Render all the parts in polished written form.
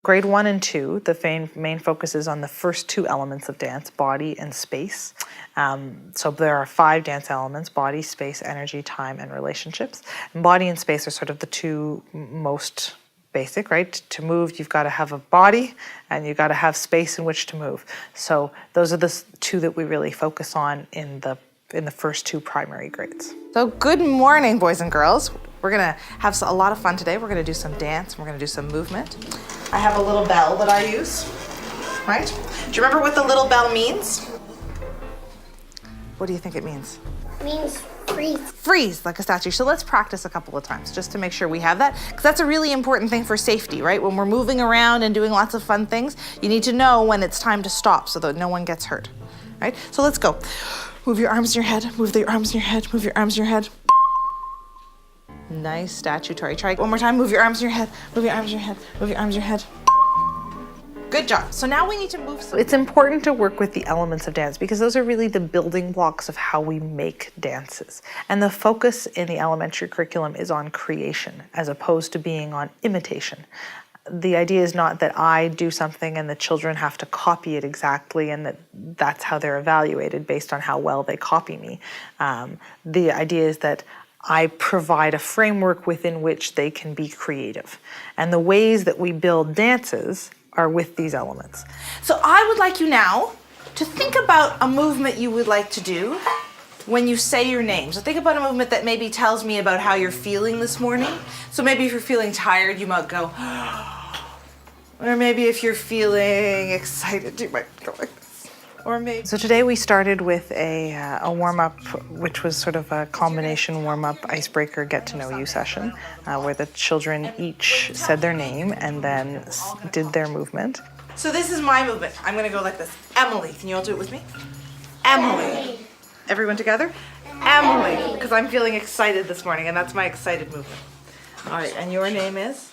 Grade 1 and 2, the main focus is on the first two elements of dance, body and space. So there are 5 dance elements: body, space, energy, time, and relationships. And body and space are sort of the two most basic, right? To move, you've got to have a body and you've got to have space in which to move. So those are the two that we really focus on in the first 2 primary grades. So good morning, boys and girls. We're gonna have a lot of fun today. We're gonna do some dance, we're gonna do some movement. I have a little bell that I use, right? Do you remember what the little bell means? What do you think it means? It means freeze. Freeze, like a statue. So let's practice a couple of times just to make sure we have that, because that's a really important thing for safety, right? When we're moving around and doing lots of fun things, you need to know when it's time to stop so that no one gets hurt, right? So let's go. Move your arms in your head, move your arms in your head, move your arms in your head. Nice statutory. Try one more time. Move your arms in your head, move your arms in your head, move your arms in your head. Good job. So now we need to move. It's important to work with the elements of dance because those are really the building blocks of how we make dances. And the focus in the elementary curriculum is on creation as opposed to being on imitation. The idea is not that I do something and the children have to copy it exactly and that's how they're evaluated based on how well they copy me. The idea is that I provide a framework within which they can be creative. And the ways that we build dances are with these elements. So I would like you now to think about a movement you would like to do when you say your name. So think about a movement that maybe tells me about how you're feeling this morning. So maybe if you're feeling tired, you might go, or maybe if you're feeling excited, you might go like this. Or maybe. So today we started with a warm-up, which was sort of a combination warm-up icebreaker get-to-know-you session, where the children each said their name and then did their movement. So this is my movement. I'm gonna go like this. Emily, can you all do it with me? Emily. Everyone together? Emily, because I'm feeling excited this morning and that's my excited movement. All right, and your name is?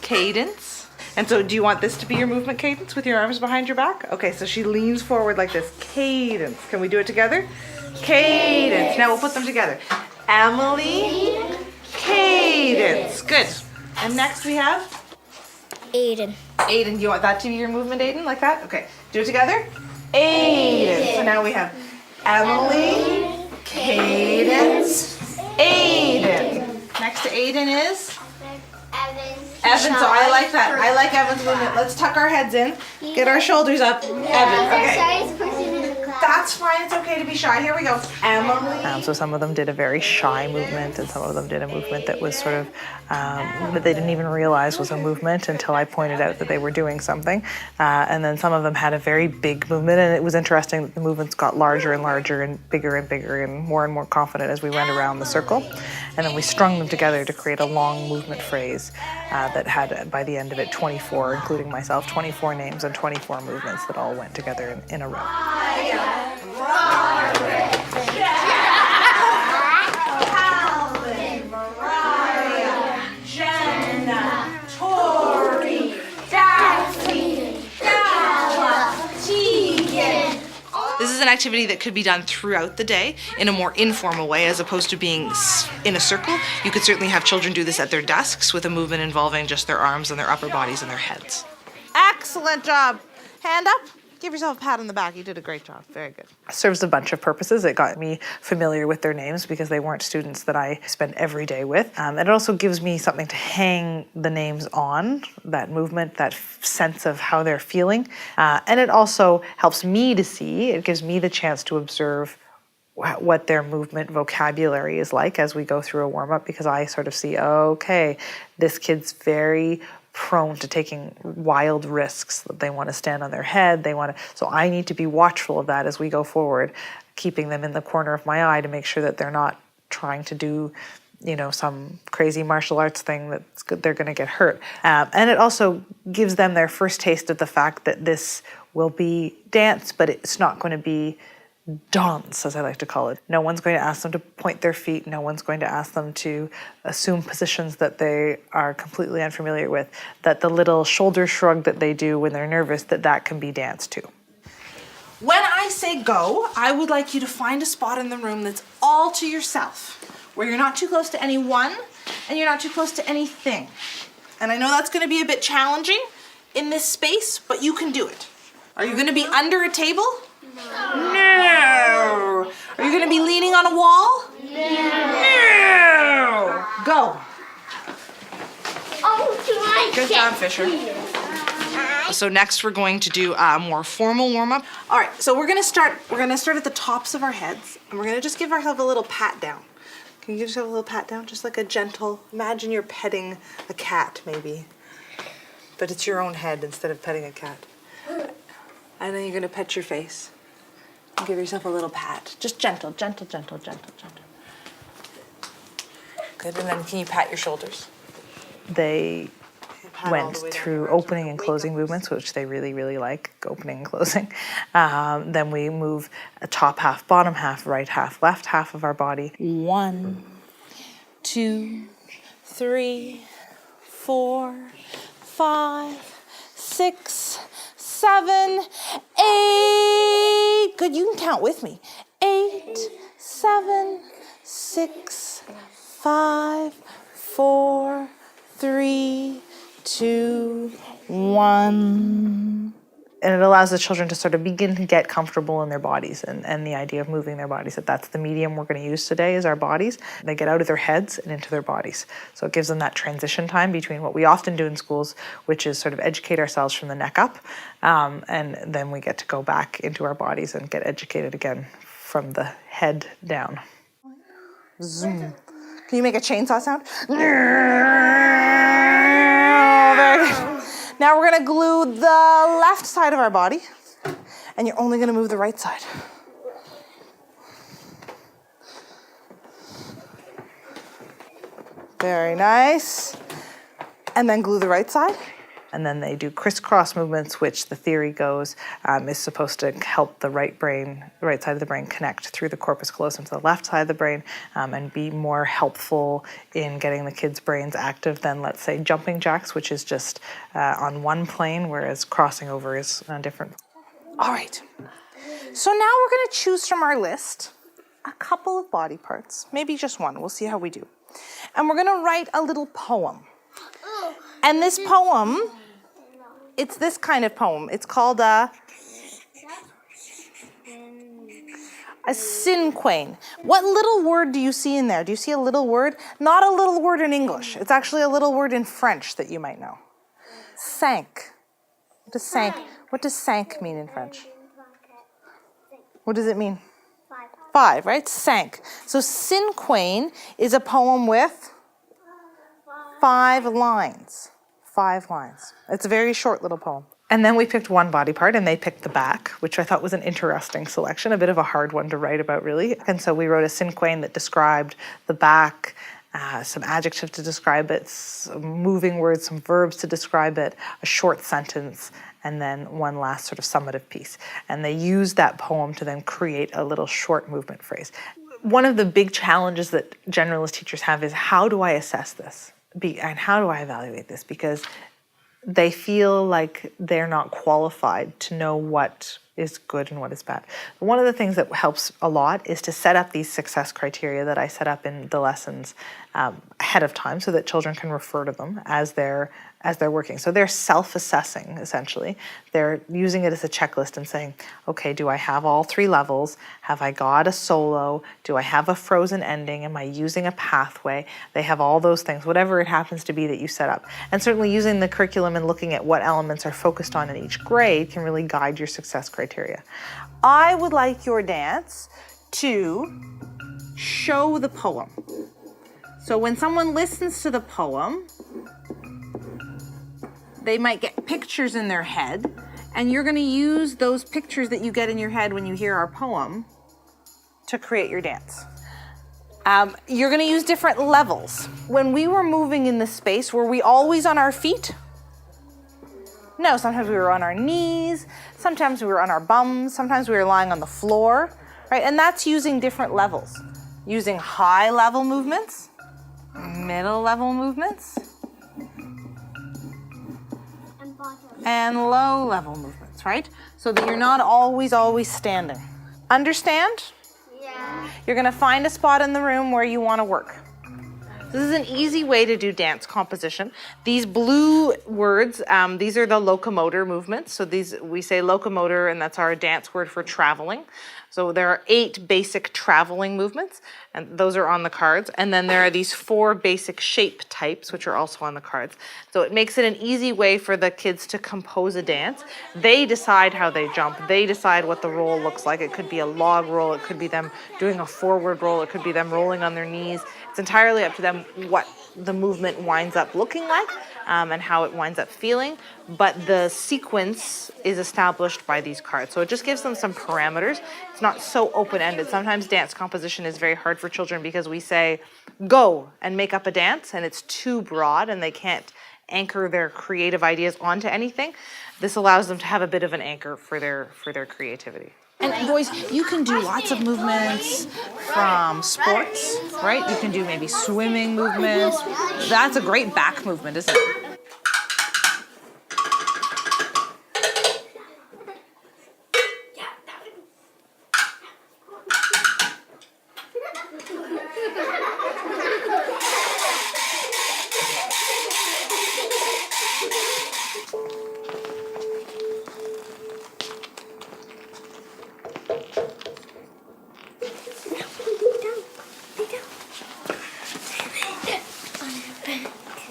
Cadence. And so do you want this to be your movement, Cadence, with your arms behind your back? Okay, so she leans forward like this. Cadence. Can we do it together? Cadence. Now we'll put them together. Emily, Cadence. Good. And next we have? Aiden. Aiden. Do you want that to be your movement, Aiden? Like that? Okay. Do it together. Aiden. So now we have Emily, Cadence, Aiden. Next to Aiden is? Evan, so I like that. I like Evan's movement. Let's tuck our heads in, get our shoulders up. Evan, okay. That's fine, it's okay to be shy. Here we go. Emily. So some of them did a very shy movement and some of them did a movement that was sort of, that they didn't even realize was a movement until I pointed out that they were doing something. And then some of them had a very big movement and it was interesting that the movements got larger and larger and bigger and more confident as we went around the circle. And then we strung them together to create a long movement phrase that had, by the end of it, 24, including myself, 24 names and 24 movements that all went together in a row. This is an activity that could be done throughout the day in a more informal way as opposed to being in a circle. You could certainly have children do this at their desks with a movement involving just their arms and their upper bodies and their heads. Excellent job. Hand up. Give yourself a pat on the back. You did a great job. Very good. It serves a bunch of purposes. It got me familiar with their names because they weren't students that I spent every day with. And it also gives me something to hang the names on, that movement, that sense of how they're feeling. And it also helps me to see, it gives me the chance to observe what their movement vocabulary is like as we go through a warm-up, because I sort of see, okay, this kid's very prone to taking wild risks. They want to stand on their head. So I need to be watchful of that as we go forward, keeping them in the corner of my eye to make sure that they're not trying to do, some crazy martial arts thing they're going to get hurt. And it also gives them their first taste of the fact that this will be dance, but it's not going to be dance, as I like to call it. No one's going to ask them to point their feet. No one's going to ask them to assume positions that they are completely unfamiliar with. That the little shoulder shrug that they do when they're nervous, that can be dance too. When I say go, I would like you to find a spot in the room that's all to yourself, where you're not too close to anyone and you're not too close to anything. And I know that's gonna be a bit challenging in this space, but you can do it. Are you gonna be under a table? No. Are you gonna be leaning on a wall? No. Go. Oh, Good job, Fisher. So next we're going to do a more formal warm-up. All right, so we're gonna start at the tops of our heads, and we're gonna just give ourselves a little pat down. Can you give yourself a little pat down? Just like a gentle, imagine you're petting a cat maybe, but it's your own head instead of petting a cat. And then you're gonna pet your face. And give yourself a little pat. Just gentle, gentle, gentle, gentle, gentle. Good, and then can you pat your shoulders? They went through opening and closing movements, which they really, really like, opening and closing. Then we move a top half, bottom half, right half, left half of our body. 1, 2, 3, 4, 5, 6, 7, 8. Good, you can count with me. 8, 7, 6, 5, 4, 3, 2, 1. And it allows the children to sort of begin to get comfortable in their bodies and the idea of moving their bodies, that's the medium we're going to use today is our bodies. They get out of their heads and into their bodies. So it gives them that transition time between what we often do in schools, which is sort of educate ourselves from the neck up, and then we get to go back into our bodies and get educated again from the head down. Zoom. Can you make a chainsaw sound? Very good. Now we're gonna glue the left side of our body, and you're only gonna move the right side. Very nice. And then glue the right side. And then they do crisscross movements, which the theory goes is supposed to help the right side of the brain connect through the corpus callosum to the left side of the brain and be more helpful in getting the kids' brains active than, let's say, jumping jacks, which is just on one plane, whereas crossing over is different. All right. So now we're going to choose from our list a couple of body parts, maybe just one. We'll see how we do. And we're going to write a little poem. And this poem, it's this kind of poem. It's called a Cinquain. What little word do you see in there? Do you see a little word? Not a little word in English. It's actually a little word in French that you might know. Cinq. What does cinq mean in French? What does it mean? 5, right? Cinq. So Cinquain is a poem with 5 lines. 5 lines. It's a very short little poem. And then we picked one body part, and they picked the back, which I thought was an interesting selection, a bit of a hard one to write about, really. And so we wrote a Cinquain that described the back, some adjectives to describe it, some moving words, some verbs to describe it, a short sentence, and then one last sort of summative piece. And they used that poem to then create a little short movement phrase. One of the big challenges that generalist teachers have is, how do I assess this? And how do I evaluate this? Because they feel like they're not qualified to know what is good and what is bad. One of the things that helps a lot is to set up these success criteria that I set up in the lessons ahead of time so that children can refer to them as they're working. So they're self-assessing, essentially. They're using it as a checklist and saying, okay, do I have all 3 levels? Have I got a solo? Do I have a frozen ending? Am I using a pathway? They have all those things, whatever it happens to be that you set up. And certainly using the curriculum and looking at what elements are focused on in each grade can really guide your success criteria. I would like your dance to show the poem. So when someone listens to the poem, they might get pictures in their head, and you're going to use those pictures that you get in your head when you hear our poem to create your dance. You're going to use different levels. When we were moving in this space, were we always on our feet? No, sometimes we were on our knees, sometimes we were on our bums, sometimes we were lying on the floor, right? And that's using different levels. Using high level movements, middle level movements, and low level movements, right? So that you're not always standing. Understand? Yeah. You're gonna find a spot in the room where you wanna work. This is an easy way to do dance composition. These blue words, these are the locomotor movements. So we say locomotor, and that's our dance word for traveling. So there are 8 basic traveling movements, and those are on the cards. And then there are these 4 basic shape types, which are also on the cards. So it makes it an easy way for the kids to compose a dance. They decide how they jump. They decide what the roll looks like. It could be a log roll. It could be them doing a forward roll. It could be them rolling on their knees. It's entirely up to them what the movement winds up looking like and how it winds up feeling. But the sequence is established by these cards. So it just gives them some parameters. It's not so open-ended. Sometimes dance composition is very hard for children because we say, go and make up a dance, and it's too broad and they can't anchor their creative ideas onto anything. This allows them to have a bit of an anchor for their creativity. And boys, you can do lots of movements from sports, right? You can do maybe swimming movements. That's a great back movement, isn't it?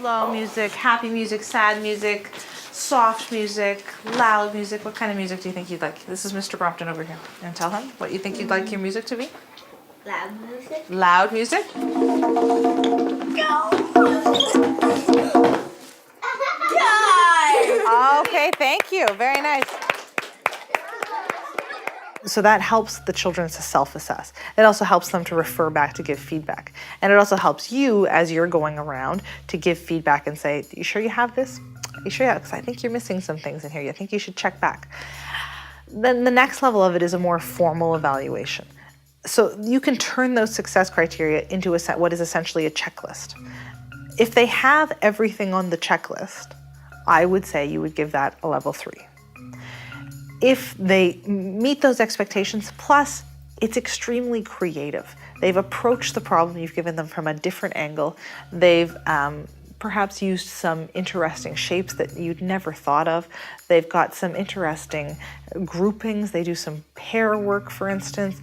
Slow music, happy music, sad music, soft music, loud music. What kind of music do you think you'd like? This is Mr. Brompton over here. And tell him what you think you'd like your music to be. Loud music. Loud music? Okay, thank you. Very nice. So that helps the children to self-assess. It also helps them to refer back to give feedback. And it also helps you as you're going around to give feedback and say, you sure you have this? Are you sure you have? Because I think you're missing some things in here. I think you should check back. Then the next level of it is a more formal evaluation. So you can turn those success criteria into what is essentially a checklist. If they have everything on the checklist, I would say you would give that a level 3. If they meet those expectations, plus it's extremely creative. They've approached the problem you've given them from a different angle. They've perhaps used some interesting shapes that you'd never thought of. They've got some interesting groupings. They do some pair work, for instance.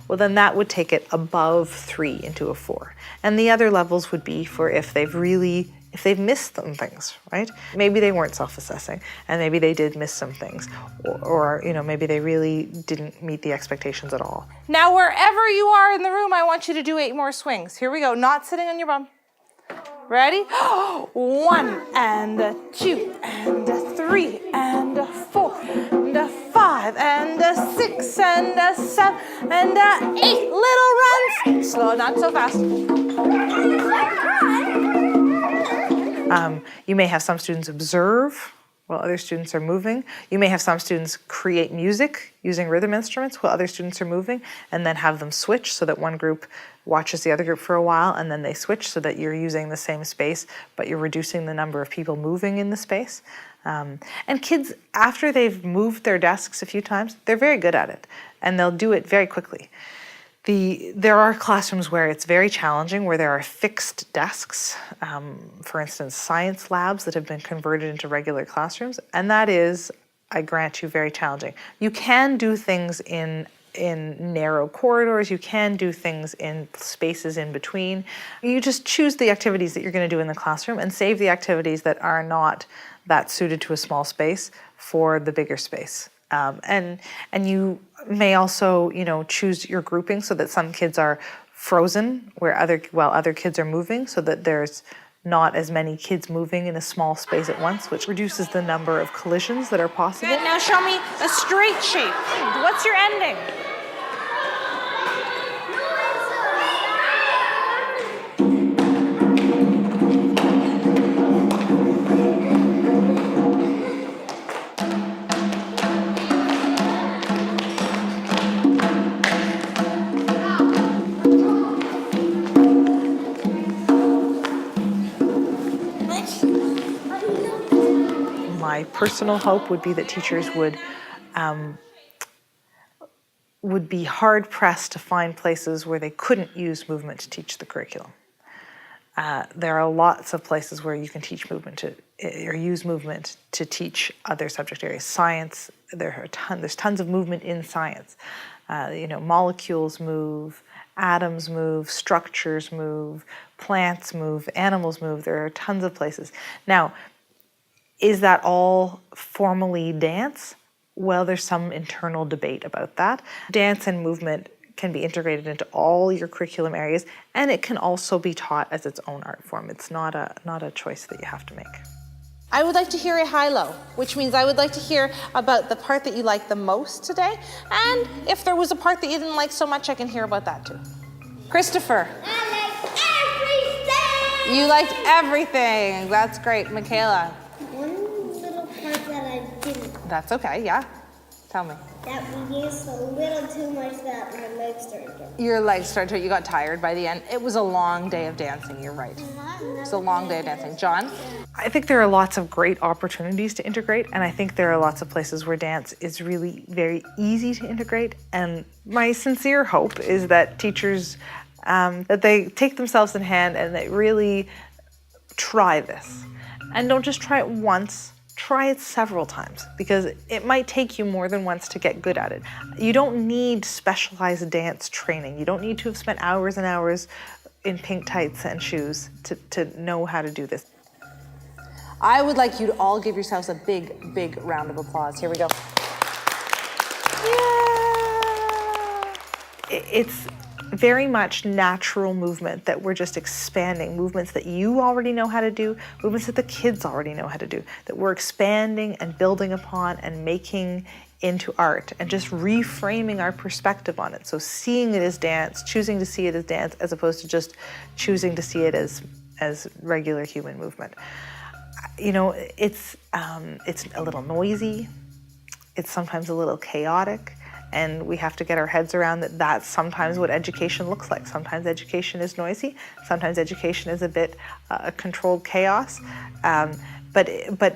Well, then that would take it above 3 into a 4. And the other levels would be for if they've missed some things, right? Maybe they weren't self-assessing, and maybe they did miss some things, or maybe they really didn't meet the expectations at all. Now, wherever you are in the room, I want you to do 8 more swings. Here we go, not sitting on your bum. Ready? 1 and 2 and 3 and 4 and 5 and 6 and 7 and 8 little runs. Slow, not so fast. You may have some students observe while other students are moving. You may have some students create music using rhythm instruments while other students are moving, and then have them switch so that one group watches the other group for a while, and then they switch so that you're using the same space, but you're reducing the number of people moving in the space. And kids, after they've moved their desks a few times, they're very good at it, and they'll do it very quickly. There are classrooms where it's very challenging, where there are fixed desks, for instance, science labs that have been converted into regular classrooms, and that is, I grant you, very challenging. You can do things in narrow corridors, you can do things in spaces in between. You just choose the activities that you're going to do in the classroom and save the activities that are not that suited to a small space for the bigger space. And you may also, choose your grouping so that some kids are frozen while other kids are moving, so that there's not as many kids moving in a small space at once, which reduces the number of collisions that are possible. Good. Now show me a straight shape. What's your ending? My personal hope would be that teachers would be hard-pressed to find places where they couldn't use movement to teach the curriculum. There are lots of places where you can teach movement or use movement to teach other subject areas. Science, there's tons of movement in science. Molecules move, atoms move, structures move, plants move, animals move. There are tons of places. Now, is that all formally dance? Well, there's some internal debate about that. Dance and movement can be integrated into all your curriculum areas, and it can also be taught as its own art form. It's not a choice that you have to make. I would like to hear a high-low, which means I would like to hear about the part that you liked the most today, and if there was a part that you didn't like so much, I can hear about that too. Christopher. I like everything! You liked everything. That's great. Michaela. One little part that I didn't. That's okay, yeah. Tell me. That we used a little too much that my legs started to. Your legs started to, you got tired by the end. It was a long day of dancing, you're right. It was a long day of dancing. John? I think there are lots of great opportunities to integrate, and I think there are lots of places where dance is really very easy to integrate. And my sincere hope is that teachers, that they take themselves in hand and they really try this. And don't just try it once, try it several times, because it might take you more than once to get good at it. You don't need specialized dance training. You don't need to have spent hours and hours in pink tights and shoes to know how to do this. I would like you to all give yourselves a big, big round of applause. Here we go. Yeah. It's very much natural movement that we're just expanding, movements that you already know how to do, movements that the kids already know how to do, that we're expanding and building upon and making into art and just reframing our perspective on it. So seeing it as dance, choosing to see it as dance as opposed to just choosing to see it as regular human movement. It's a little noisy, it's sometimes a little chaotic, and we have to get our heads around that that's sometimes what education looks like. Sometimes education is noisy, sometimes education is a bit controlled chaos, but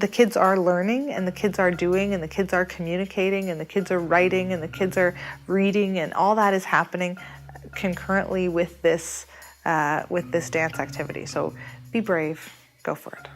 the kids are learning, and the kids are doing, and the kids are communicating, and the kids are writing, and the kids are reading, and all that is happening concurrently with this dance activity. So be brave, go for it.